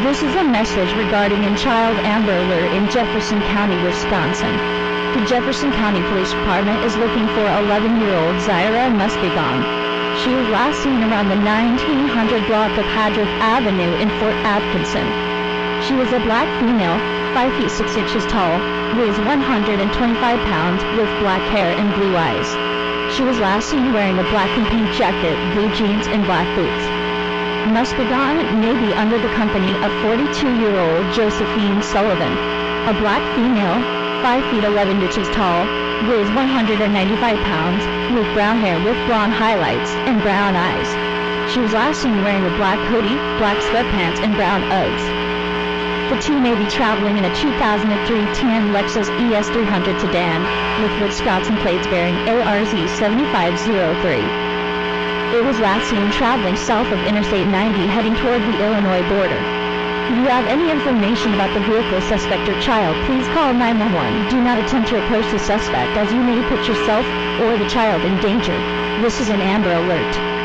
This is a message regarding a child Amber Alert in Jefferson County, Wisconsin. The Jefferson County Police Department is looking for 11-year-old Zaira Muskegon. She was last seen around the 1900 block of Hadriff Avenue in Fort Atkinson. She was a black female, 5 feet 6 inches tall, weighs 125 pounds, with black hair and blue eyes. She was last seen wearing a black and pink jacket, blue jeans, and black boots. Muskegon may be under the company of 42-year-old Josephine Sullivan, a black female, 5 feet 11 inches tall, weighs 195 pounds, with brown hair with blonde highlights and brown eyes. She was last seen wearing a black hoodie, black sweatpants, and brown Uggs. The two may be traveling in a 2003 tan Lexus EAS 300 sedan with Wisconsin plates bearing ARZ 7503. It was last seen traveling south of Interstate 90 heading toward the Illinois border. If you have any information about the vehicle, suspect, or child, please call 911. Do not attempt to approach the suspect, as you may put yourself or the child in danger. This is an Amber Alert.